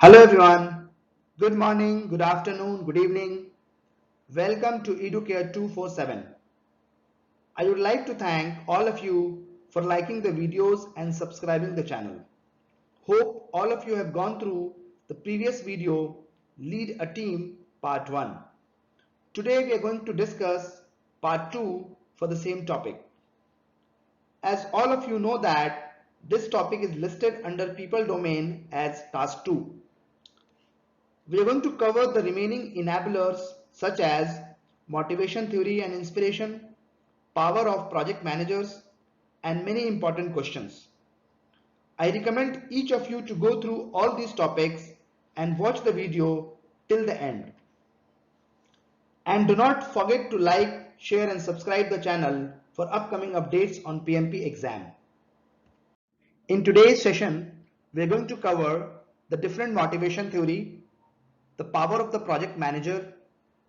Hello everyone. Good morning, good afternoon, good evening. Welcome to EduCare 247. I would like to thank all of you for liking the videos and subscribing the channel. Hope all of you have gone through the previous video, Lead a Team Part 1. Today we are going to discuss Part 2 for the same topic. As all of you know that this topic is listed under People domain as Task 2. We are going to cover the remaining enablers such as motivation theory and inspiration, power of project managers, and many important questions. I recommend each of you to go through all these topics and watch the video till the end. And do not forget to like, share and subscribe the channel for upcoming updates on PMP exam. In today's session, we are going to cover the different motivation theory, the power of the project manager,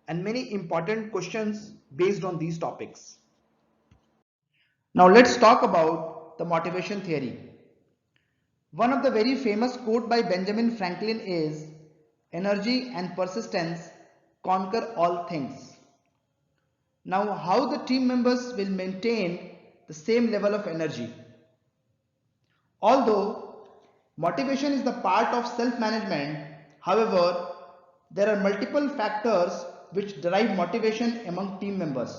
and many important questions based on these topics. Now let's talk about the motivation theory. One of the very famous quote by Benjamin Franklin is, "Energy and persistence conquer all things." Now how the team members will maintain the same level of energy? Although motivation is the part of self-management, however, there are multiple factors which drive motivation among team members.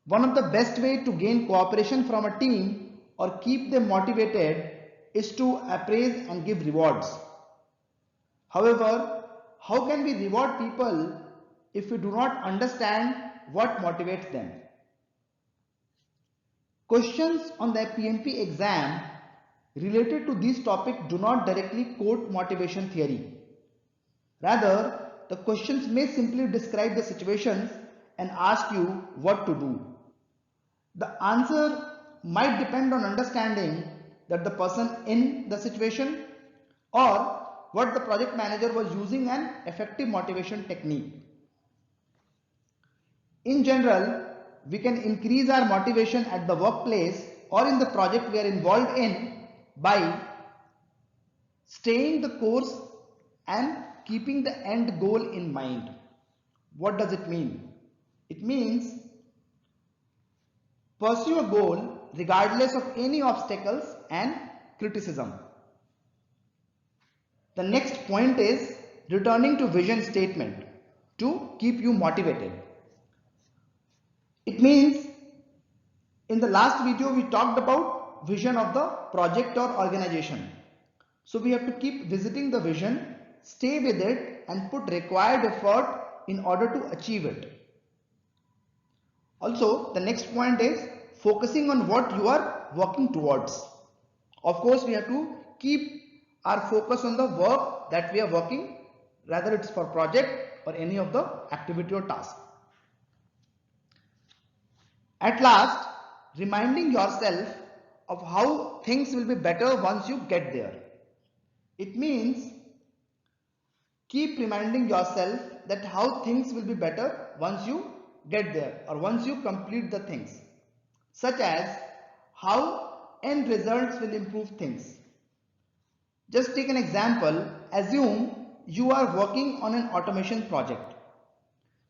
One of the best way to gain cooperation from a team or keep them motivated is to appraise and give rewards. However, how can we reward people if we do not understand what motivates them? Questions on the PMP exam related to this topic do not directly quote motivation theory. Rather, the questions may simply describe the situation and ask you what to do. The answer might depend on understanding that the person in the situation or what the project manager was using an effective motivation technique. In general, we can increase our motivation at the workplace or in the project we are involved in by staying the course and keeping the end goal in mind. What does it mean? It means pursue a goal regardless of any obstacles and criticism. The next point is returning to vision statement to keep you motivated. It means in the last video we talked about vision of the project or organization. So we have to keep visiting the vision, stay with it and put required effort in order to achieve it. Also, the next point is focusing on what you are working towards. Of course, we have to keep our focus on the work that we are working, rather it's for project or any of the activity or task. At last, reminding yourself of how things will be better once you get there. It means keep reminding yourself that how things will be better once you get there or once you complete the things, such as how end results will improve things. Just take an example. Assume you are working on an automation project.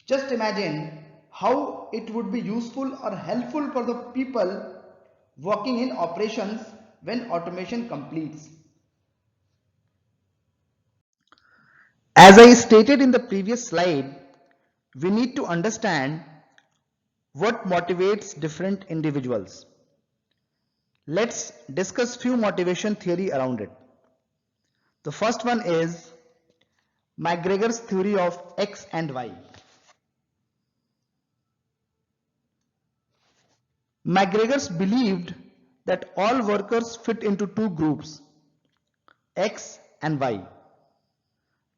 Just imagine how it would be useful or helpful for the people working in operations when automation completes. As I stated in the previous slide, we need to understand what motivates different individuals. Let's discuss few motivation theory around it. The first one is McGregor's theory of X and Y. McGregor's believed that all workers fit into two groups, X and Y.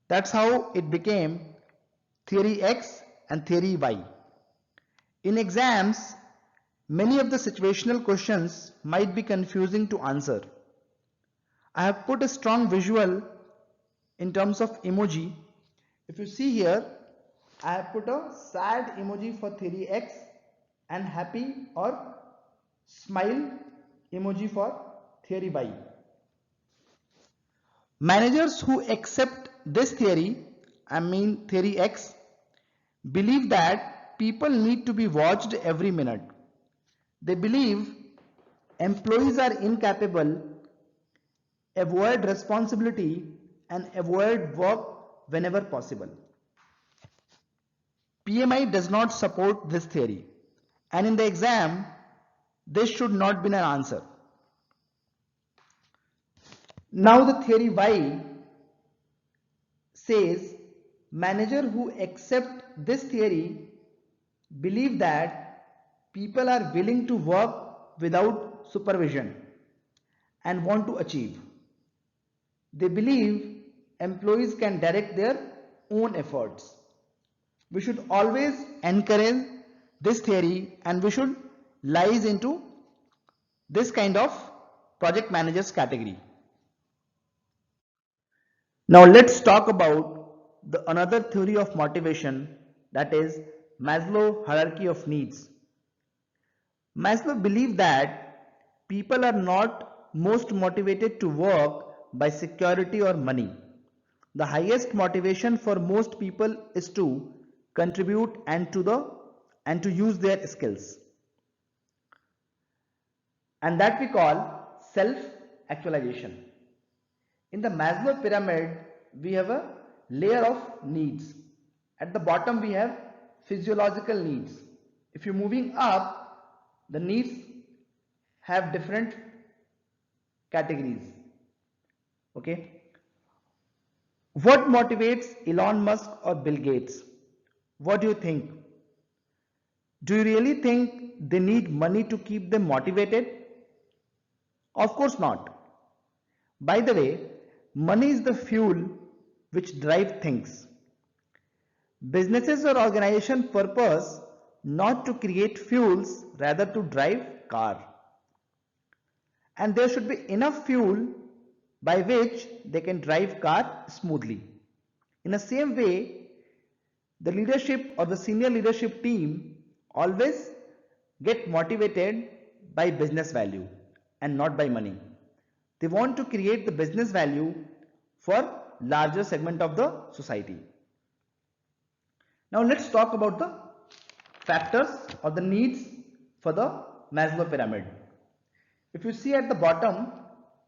That's how it became theory X and theory Y. In exams, many of the situational questions might be confusing to answer. I have put a strong visual in terms of emoji. If you see here, I have put a sad emoji for theory X and happy or smile emoji for theory Y. Managers who accept this theory, I mean theory X, believe that people need to be watched every minute. They believe employees are incapable, avoid responsibility, and avoid work whenever possible. PMI does not support this theory, and in the exam, this should not be an answer. Now the theory Y says manager who accept this theory believe that people are willing to work without supervision and want to achieve. They believe employees can direct their own efforts. We should always encourage this theory and we should lies into this kind of project managers category. Now let's talk about the another theory of motivation, that is Maslow hierarchy of needs. Maslow believed that people are not most motivated to work by security or money. The highest motivation for most people is to contribute and to use their skills. And that we call self actualization. In the Maslow pyramid, we have a layer of needs. At the bottom, we have physiological needs. If you're moving up, the needs have different categories. Okay. What motivates Elon Musk or Bill Gates? What do you think? Do you really think they need money to keep them motivated? Of course not. By the way, money is the fuel which drives things. Businesses or organization purpose not to create fuels, rather to drive car. And there should be enough fuel by which they can drive car smoothly. In the same way, the leadership or the senior leadership team always get motivated by business value and not by money. They want to create the business value for larger segment of the society. Now let's talk about the factors or the needs for the Maslow pyramid. If you see at the bottom,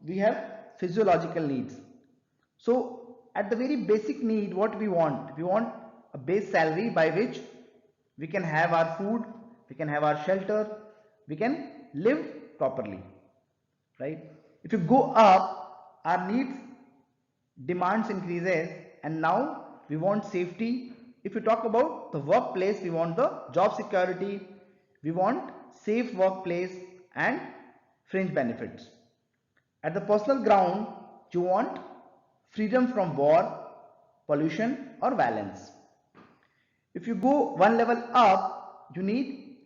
we have physiological needs. So at the very basic need, what we want a base salary by which we can have our food, we can have our shelter, we can live properly, right? If you go up, our needs demands increases, and now we want safety. If you talk about the workplace, we want the job security, we want safe workplace and fringe benefits. At the personal ground, you want freedom from war, pollution or violence. If you go one level up, you need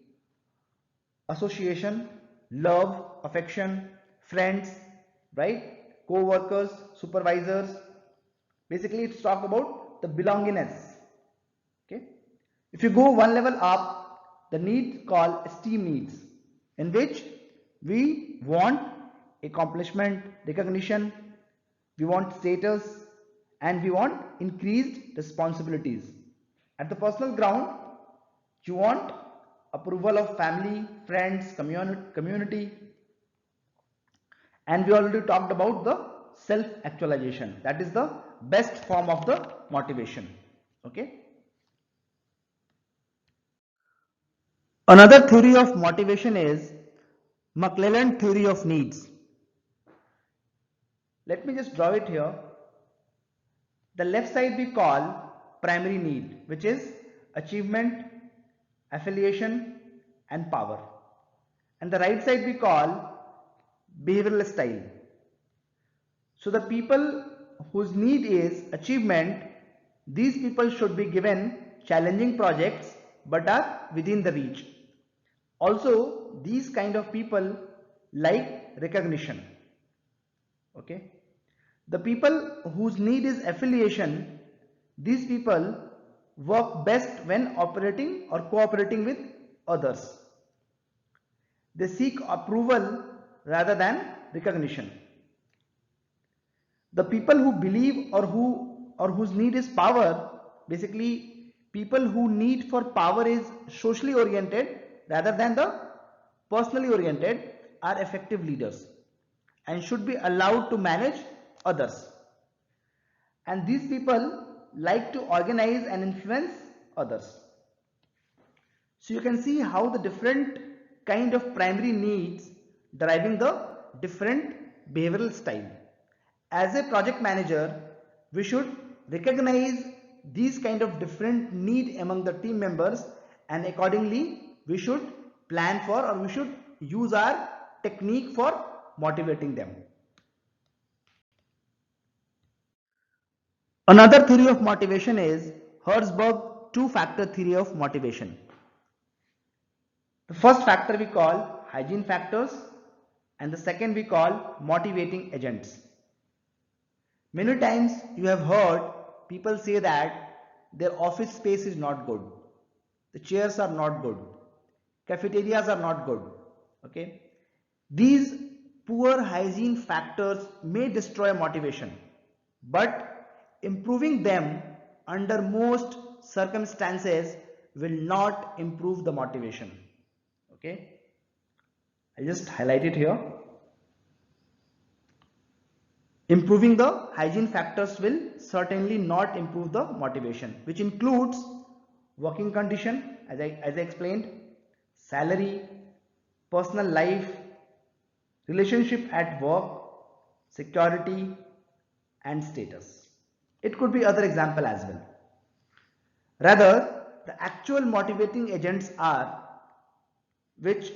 association, love, affection, friends, right? Co-workers, supervisors. Basically, it's talk about the belongingness. Okay. If you go one level up, the need called esteem needs, in which we want accomplishment, recognition, we want status, and we want increased responsibilities. At the personal ground, you want approval of family, friends, community, and we already talked about the self actualization. That is the best form of the motivation. Okay. Another theory of motivation is McClelland theory of needs. Let me just draw it here. The left side we call primary need, which is achievement, affiliation and power. And the right side we call behavioral style. So the people whose need is achievement, these people should be given challenging projects but are within the reach. Also, these kind of people like recognition. Okay. The people whose need is affiliation, these people work best when operating or cooperating with others. They seek approval rather than recognition. The people who believe or whose need is power, basically people who need for power is socially oriented rather than the personally oriented, are effective leaders and should be allowed to manage others. And these people like to organize and influence others. So you can see how the different kind of primary needs driving the different behavioral style. As a project manager, we should recognize these kind of different need among the team members, and accordingly we should plan for, or we should use our technique for motivating them. Another theory of motivation is Herzberg two-factor theory of motivation. The first factor we call hygiene factors and the second we call motivating agents. Many times you have heard people say that their office space is not good, the chairs are not good, cafeterias are not good. Okay, these poor hygiene factors may destroy motivation, but improving them under most circumstances will not improve the motivation. Okay, I just highlight it here. Improving the hygiene factors will certainly not improve the motivation, which includes working condition, as I explained, salary, personal life, relationship at work, security, and status. It could be other example as well. Rather, the actual motivating agents are, which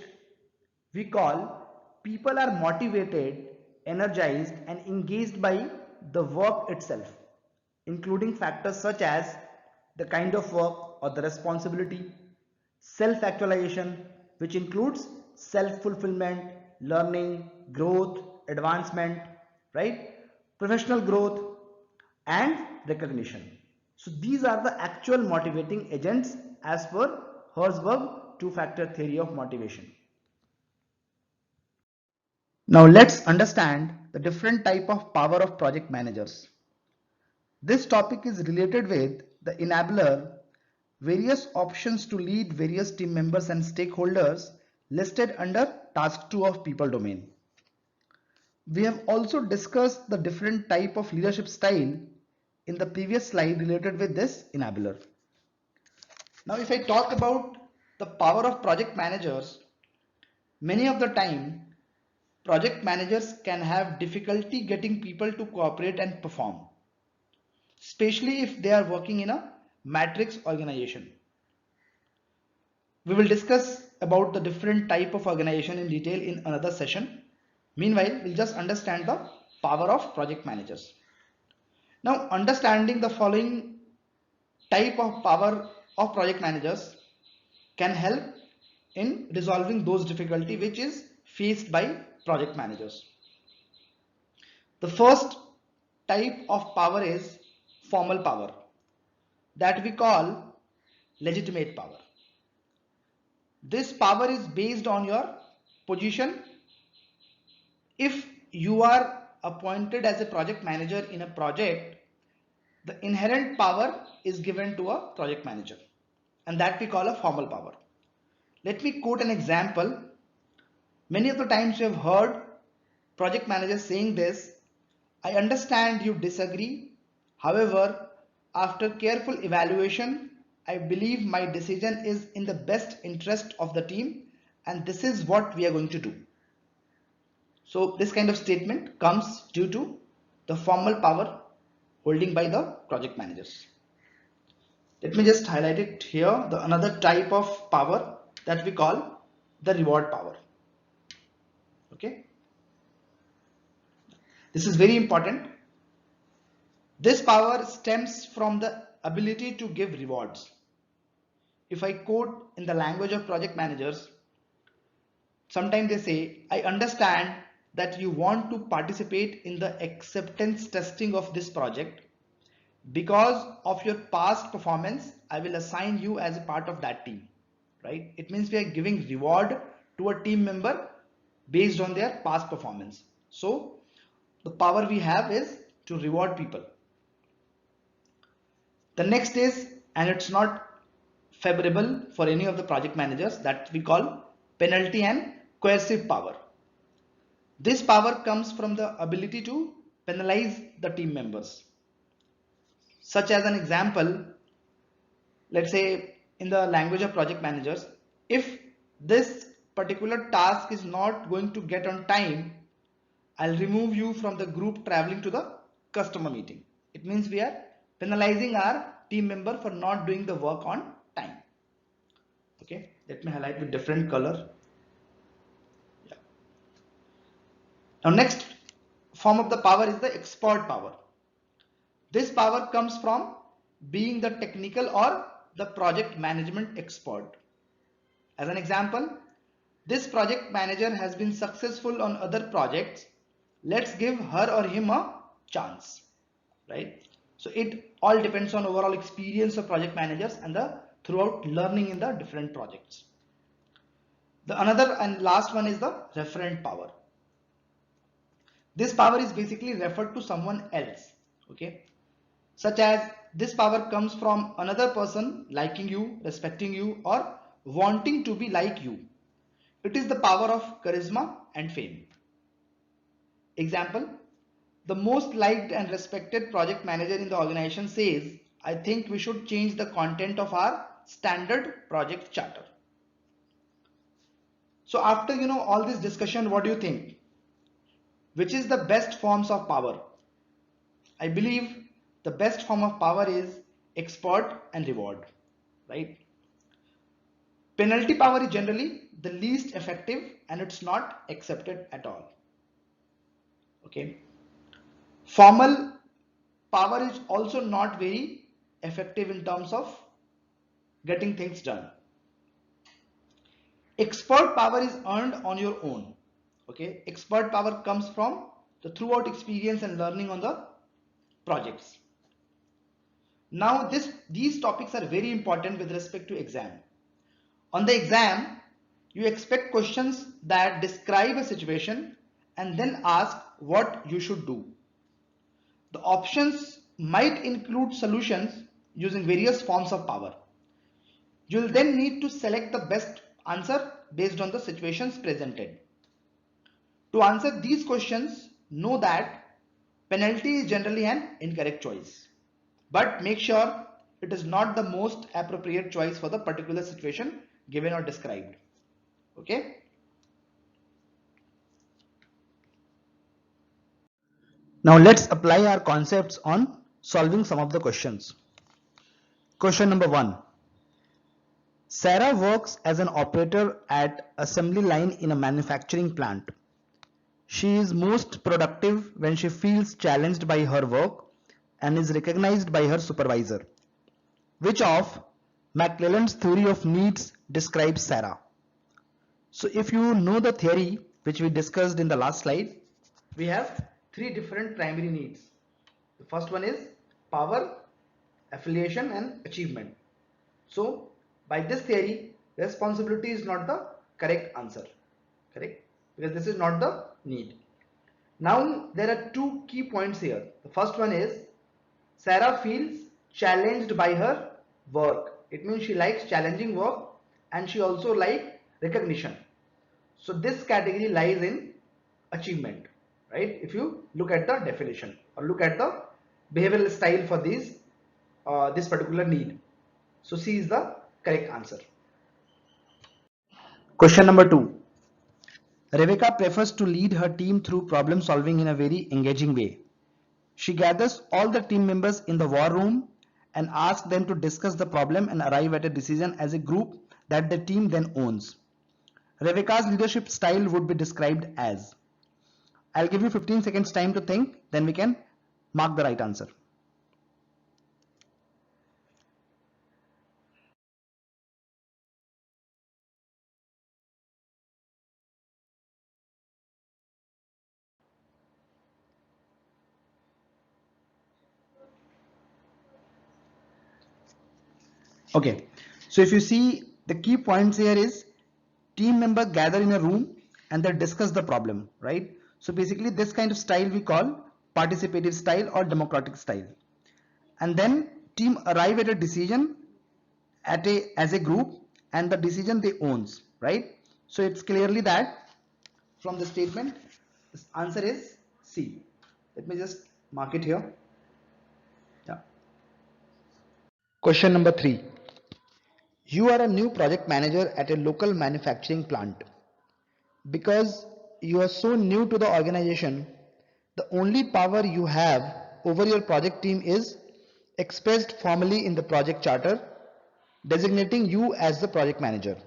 we call, people are motivated, energized and engaged by the work itself, including factors such as the kind of work or the responsibility, self-actualization, which includes self-fulfillment, learning, growth, advancement, right? Professional growth and recognition. So these are the actual motivating agents as per Herzberg two-factor theory of motivation. Now let's understand the different type of power of project managers. This topic is related with the enabler, various options to lead various team members and stakeholders listed under task 2 of people domain. We have also discussed the different type of leadership style in the previous slide related with this enabler. Now if I talk about the power of project managers, many of the time project managers can have difficulty getting people to cooperate and perform, especially if they are working in a matrix organization. We will discuss about the different type of organization in detail in another session. Meanwhile, we'll just understand the power of project managers. Now, understanding the following type of power of project managers can help in resolving those difficulty which is faced by project managers. The first type of power is formal power, that we call legitimate power. This power is based on your position. If you are appointed as a project manager in a project, the inherent power is given to a project manager, and that we call a formal power. Let me quote an example. Many of the times you have heard project managers saying this: I understand you disagree. However, after careful evaluation, I believe my decision is in the best interest of the team, and this is what we are going to do. So this kind of statement comes due to the formal power holding by the project managers. Let me just highlight it here. The another type of power that we call the reward power. Okay. This is very important. This power stems from the ability to give rewards. If I quote in the language of project managers, sometimes they say, I understand that you want to participate in the acceptance testing of this project. Because of your past performance, I will assign you as a part of that team, right? It means we are giving reward to a team member based on their past performance. So the power we have is to reward people. The next is, and it's not favorable for any of the project managers, that we call penalty and coercive power. This power comes from the ability to penalize the team members. Such as an example, let's say in the language of project managers, if this particular task is not going to get on time, I'll remove you from the group traveling to the customer meeting. It means we are penalizing our team member for not doing the work on time. Okay, let me highlight with different color. Yeah. Now next form of the power is the expert power. This power comes from being the technical or the project management expert. As an example, this project manager has been successful on other projects. Let's give her or him a chance, right? So it all depends on overall experience of project managers and the throughout learning in the different projects. The another and last one is the referent power. This power is basically referred to someone else, okay? Such as this power comes from another person liking you, respecting you, or wanting to be like you. It is the power of charisma and fame. Example, the most liked and respected project manager in the organization says, I think we should change the content of our standard project charter. So after all this discussion, what do you think? Which is the best forms of power? I believe the best form of power is expert and reward, right? Penalty power is generally the least effective and it's not accepted at all. Okay. Formal power is also not very effective in terms of getting things done. Expert power is earned on your own. Okay. Expert power comes from the throughout experience and learning on the projects. Now these topics are very important with respect to exam. On the exam, you expect questions that describe a situation and then ask what you should do. The options might include solutions using various forms of power. You will then need to select the best answer based on the situations presented. To answer these questions, know that penalty is generally an incorrect choice, but make sure it is not the most appropriate choice for the particular situation given or described. Okay. Now let's apply our concepts on solving some of the questions. Question number 1. Sarah works as an operator at assembly line in a manufacturing plant. She is most productive when she feels challenged by her work and is recognized by her supervisor. Which of McClelland's theory of needs describes Sarah? So if you know the theory which we discussed in the last slide, we have three different primary needs. The first one is power, affiliation and achievement. So by this theory, responsibility is not the correct answer, correct? Because this is not the need. Now there are two key points here. The first one is Sarah feels challenged by her work. It means she likes challenging work and she also likes recognition. So this category lies in achievement, right? If you look at the definition or look at the behavioral style for this particular need. So C is the correct answer. Question number 2. Rebecca prefers to lead her team through problem solving in a very engaging way. She gathers all the team members in the war room and asks them to discuss the problem and arrive at a decision as a group that the team then owns. Rebecca's leadership style would be described as. I'll give you 15 seconds time to think, then we can mark the right answer. Okay, so if you see, the key points here is team members gather in a room and they discuss the problem, right? So basically this kind of style we call participative style or democratic style. And then team arrive at a decision as a group, and the decision they owns, right? So it's clearly that from the statement, this answer is C. Let me just mark it here. Yeah. Question number 3. You are a new project manager at a local manufacturing plant. Because you are so new to the organization, the only power you have over your project team is expressed formally in the project charter, designating you as the project manager.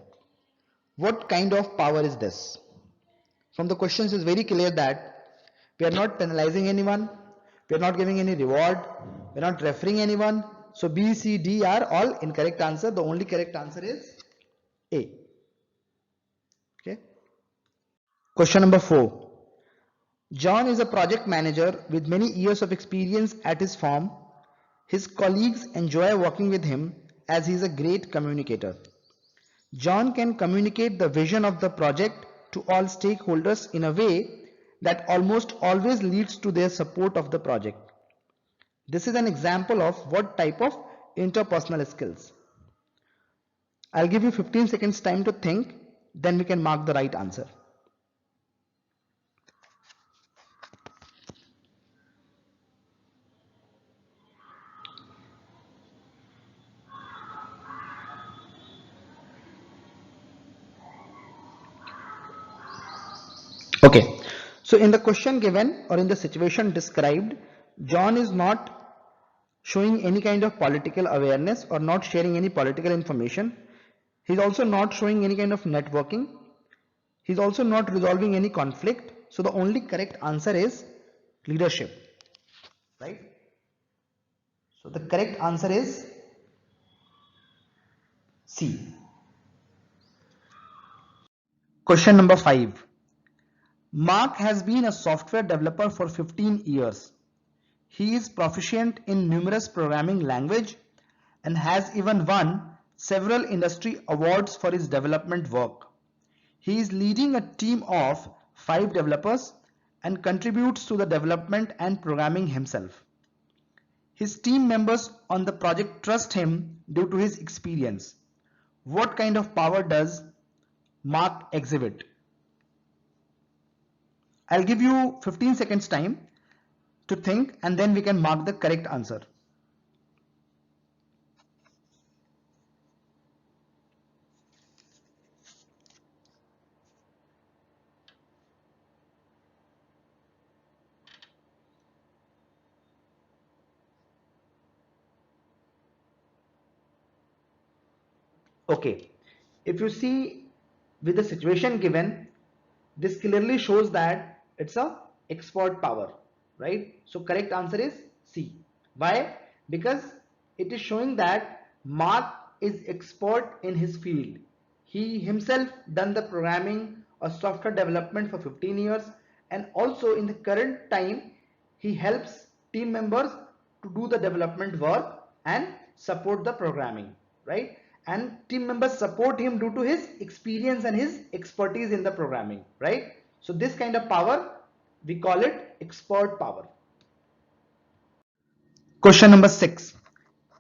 What kind of power is this? From the questions is very clear that we are not penalizing anyone, we are not giving any reward, we are not referring anyone. So B, C, D are all incorrect answer. The only correct answer is A. Okay. Question number 4. John is a project manager with many years of experience at his firm. His colleagues enjoy working with him as he is a great communicator. John can communicate the vision of the project to all stakeholders in a way that almost always leads to their support of the project. This is an example of what type of interpersonal skills. I'll give you 15 seconds time to think, then we can mark the right answer. Okay, so in the question given or in the situation described, John is not showing any kind of political awareness or not sharing any political information. He's also not showing any kind of networking. He's also not resolving any conflict. So the only correct answer is leadership, right? So the correct answer is C. Question number 5. Mark has been a software developer for 15 years. He is proficient in numerous programming languages and has even won several industry awards for his development work. He is leading a team of 5 developers and contributes to the development and programming himself. His team members on the project trust him due to his experience. What kind of power does Mark exhibit? I'll give you 15 seconds time to think, and then we can mark the correct answer. Okay, if you see with the situation given, this clearly shows that it's a expert power, right? So correct answer is C. Why? Because it is showing that Mark is expert in his field. He himself done the programming or software development for 15 years, and also in the current time he helps team members to do the development work and support the programming, right? And team members support him due to his experience and his expertise in the programming, right? So this kind of power, we call it expert power. Question number 6.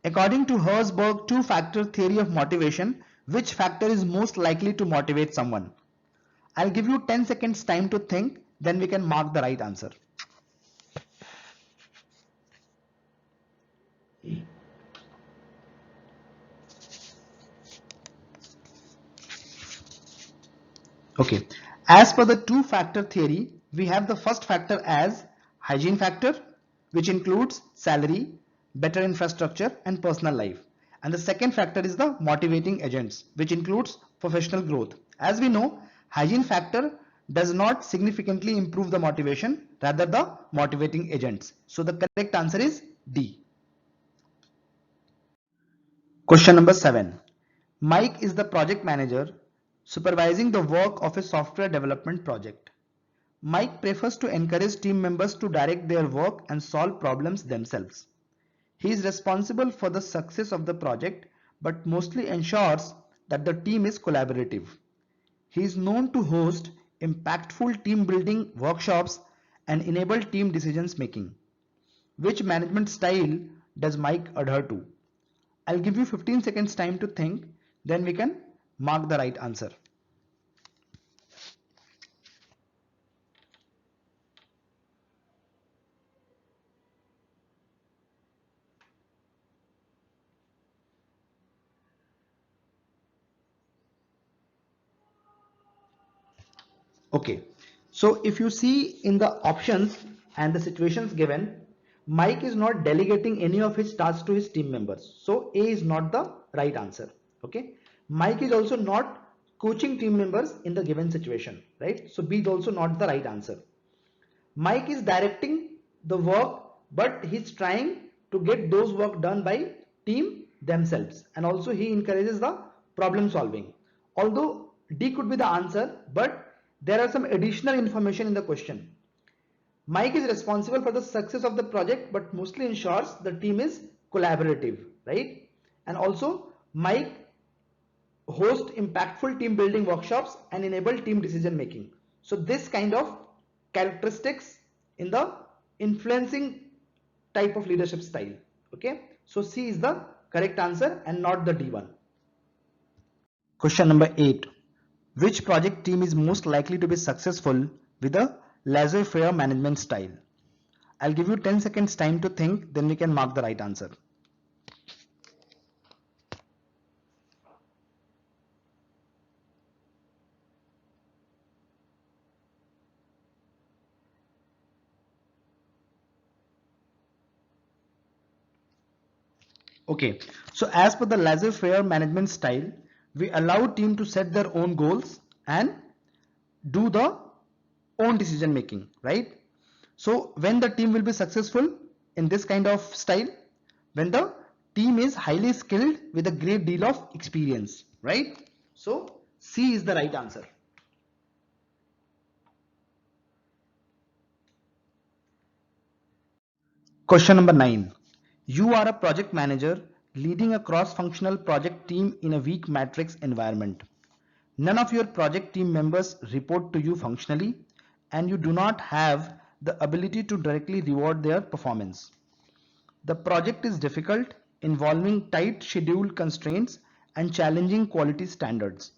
According to Herzberg two-factor theory of motivation, which factor is most likely to motivate someone? I'll give you 10 seconds time to think, then we can mark the right answer. Okay, as per the two-factor theory, we have the first factor as hygiene factor, which includes salary, better infrastructure and personal life. And the second factor is the motivating agents, which includes professional growth. As we know, hygiene factor does not significantly improve the motivation, rather the motivating agents. So the correct answer is D. Question number 7. Mike is the project manager supervising the work of a software development project. Mike prefers to encourage team members to direct their work and solve problems themselves. He is responsible for the success of the project, but mostly ensures that the team is collaborative. He is known to host impactful team building workshops and enable team decisions making. Which management style does Mike adhere to? I'll give you 15 seconds time to think, then we can mark the right answer. Okay, so if you see in the options and the situations given, Mike is not delegating any of his tasks to his team members. So A is not the right answer. Okay, Mike is also not coaching team members in the given situation, right? So B is also not the right answer. Mike is directing the work, but he's trying to get those work done by team themselves, and also he encourages the problem solving. Although D could be the answer, but there are some additional information in the question. Mike is responsible for the success of the project, but mostly ensures the team is collaborative, right? And also Mike host impactful team building workshops and enable team decision making. So this kind of characteristics in the influencing type of leadership style. Okay, so C is the correct answer and not the D1. Question number 8. Which project team is most likely to be successful with a laissez-faire management style? I'll give you 10 seconds time to think, then we can mark the right answer. Okay, so as per the laissez-faire management style, we allow team to set their own goals and do the own decision making, right? So when the team will be successful in this kind of style, when the team is highly skilled with a great deal of experience, right? So C is the right answer. Question number 9. You are a project manager leading a cross-functional project team in a weak matrix environment. None of your project team members report to you functionally, and you do not have the ability to directly reward their performance. The project is difficult, involving tight schedule constraints and challenging quality standards.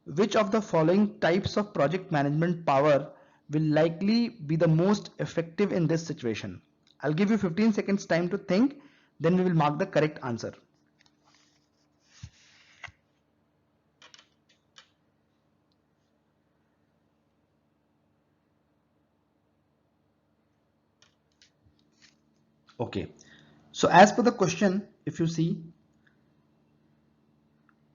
Which of the following types of project management power will likely be the most effective in this situation? I'll give you 15 seconds time to think, then we will mark the correct answer. Okay, so as per the question, if you see,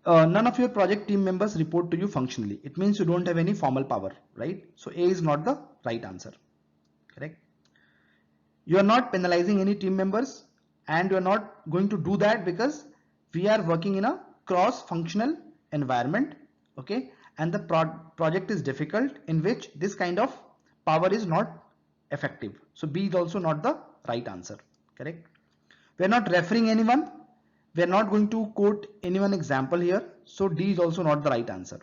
none of your project team members report to you functionally. It means you don't have any formal power, right? So A is not the right answer, correct? You are not penalizing any team members, and you are not going to do that because we are working in a cross-functional environment, okay? And the project is difficult, in which this kind of power is not effective. So B is also not the right answer, correct? We are not referring anyone. We are not going to quote anyone example here. So D is also not the right answer.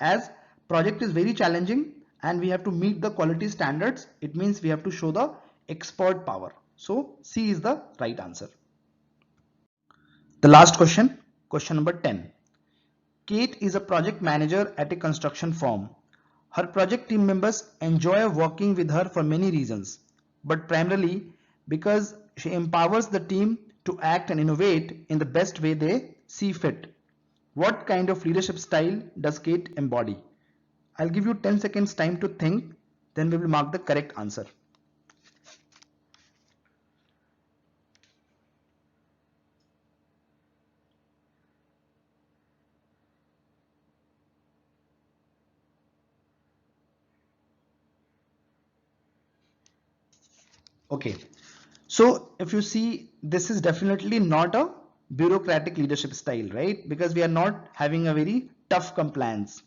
As project is very challenging and we have to meet the quality standards, it means we have to show the expert power. So C is the right answer. The last question, question number 10. Kate is a project manager at a construction firm. Her project team members enjoy working with her for many reasons, but primarily because she empowers the team to act and innovate in the best way they see fit. What kind of leadership style does Kate embody? I'll give you 10 seconds time to think, then we will mark the correct answer. Okay, so if you see, this is definitely not a bureaucratic leadership style, right? Because we are not having a very tough compliance.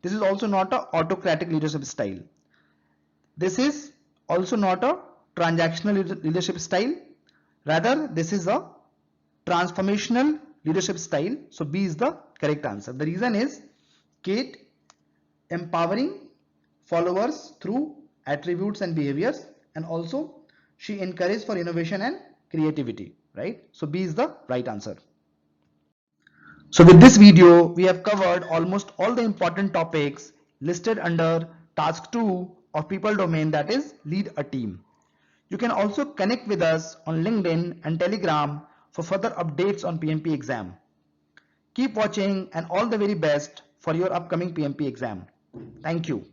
This is also not a autocratic leadership style. This is also not a transactional leadership style. Rather, this is a transformational leadership style. So B is the correct answer. The reason is Kate empowering followers through attributes and behaviors, and also she encouraged for innovation and creativity, right? So B is the right answer. So with this video, we have covered almost all the important topics listed under task 2 of people domain, that is lead a team. You can also connect with us on LinkedIn and Telegram for further updates on PMP exam. Keep watching and all the very best for your upcoming PMP exam. Thank you.